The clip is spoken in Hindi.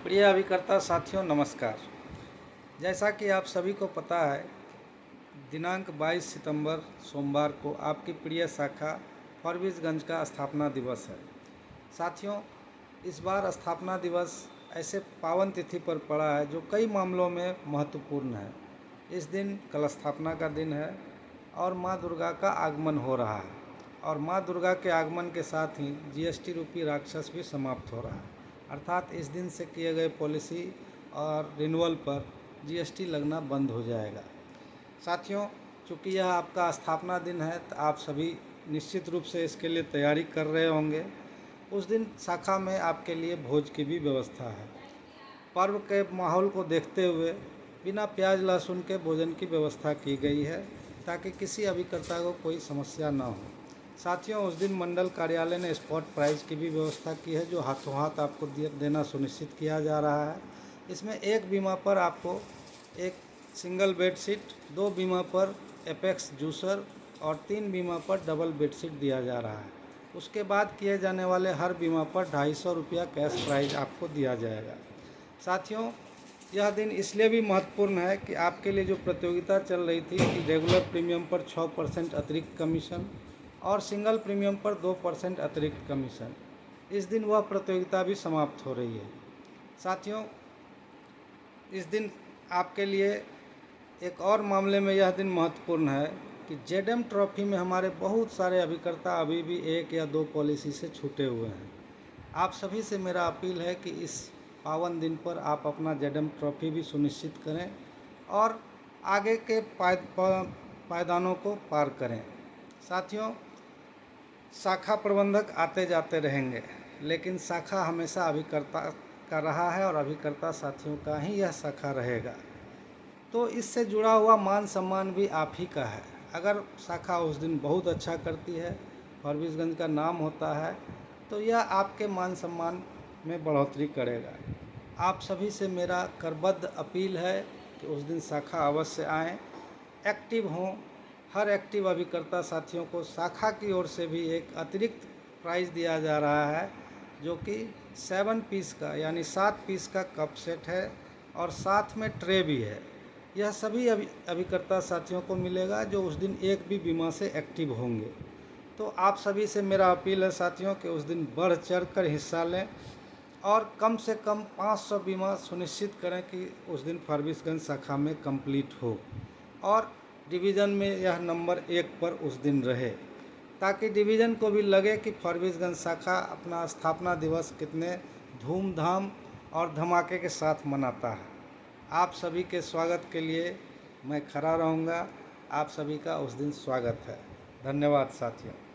प्रिय अभिकर्ता साथियों नमस्कार। जैसा कि आप सभी को पता है, दिनांक 22 सितंबर सोमवार को आपकी प्रिय शाखा फॉरबिसगंज का स्थापना दिवस है। साथियों, इस बार स्थापना दिवस ऐसे पावन तिथि पर पड़ा है जो कई मामलों में महत्वपूर्ण है। इस दिन कलश स्थापना का दिन है और माँ दुर्गा का आगमन हो रहा है और माँ दुर्गा के आगमन के साथ ही जीएसटी रूपी राक्षस भी समाप्त हो रहा है। अर्थात इस दिन से किए गए पॉलिसी और रिन्यूअल पर जीएसटी लगना बंद हो जाएगा। साथियों, चूँकि यह आपका स्थापना दिन है तो आप सभी निश्चित रूप से इसके लिए तैयारी कर रहे होंगे। उस दिन शाखा में आपके लिए भोज की भी व्यवस्था है। पर्व के माहौल को देखते हुए बिना प्याज लहसुन के भोजन की व्यवस्था की गई है ताकि किसी अभिकर्ता को कोई समस्या न हो। साथियों, उस दिन मंडल कार्यालय ने स्पॉट प्राइस की भी व्यवस्था की है जो हाथों हाथ आपको देना सुनिश्चित किया जा रहा है। इसमें एक बीमा पर आपको एक सिंगल बेडशीट, 2 बीमा पर एपेक्स जूसर और 3 बीमा पर डबल बेडशीट दिया जा रहा है। उसके बाद किए जाने वाले हर बीमा पर 250 रुपया कैश प्राइज आपको दिया जाएगा। साथियों, यह दिन इसलिए भी महत्वपूर्ण है कि आपके लिए जो प्रतियोगिता चल रही थी कि रेगुलर प्रीमियम पर 6% अतिरिक्त कमीशन और सिंगल प्रीमियम पर 2% अतिरिक्त कमीशन, इस दिन वह प्रतियोगिता भी समाप्त हो रही है। साथियों, इस दिन आपके लिए एक और मामले में यह दिन महत्वपूर्ण है कि जेडएम ट्रॉफी में हमारे बहुत सारे अभिकर्ता अभी भी 1 या 2 पॉलिसी से छूटे हुए हैं। आप सभी से मेरा अपील है कि इस पावन दिन पर आप अपना जेडएम ट्रॉफी भी सुनिश्चित करें और आगे के पायदानों को पार करें। साथियों, शाखा प्रबंधक आते जाते रहेंगे, लेकिन शाखा हमेशा अभिकर्ता का रहा है और अभिकर्ता साथियों का ही यह शाखा रहेगा। तो इससे जुड़ा हुआ मान सम्मान भी आप ही का है। अगर शाखा उस दिन बहुत अच्छा करती है, फॉरबिसगंज का नाम होता है, तो यह आपके मान सम्मान में बढ़ोतरी करेगा। आप सभी से मेरा करबद्ध अपील है कि उस दिन शाखा अवश्य आएँ, एक्टिव हों। हर एक्टिव अभिकर्ता साथियों को शाखा की ओर से भी एक अतिरिक्त प्राइज़ दिया जा रहा है जो कि 7 पीस का यानी 7 पीस का कप सेट है और साथ में ट्रे भी है। यह सभी अभिकर्ता साथियों को मिलेगा जो उस दिन एक भी बीमा से एक्टिव होंगे। तो आप सभी से मेरा अपील है साथियों कि उस दिन बढ़ चढ़ कर हिस्सा लें और कम से कम 500 बीमा सुनिश्चित करें कि उस दिन फॉरबिसगंज शाखा में कंप्लीट हो और डिवीज़न में यह नंबर 1 पर उस दिन रहे, ताकि डिवीज़न को भी लगे कि फॉरबिसगंज शाखा अपना स्थापना दिवस कितने धूमधाम और धमाके के साथ मनाता है। आप सभी के स्वागत के लिए मैं खड़ा रहूँगा। आप सभी का उस दिन स्वागत है। धन्यवाद साथियों।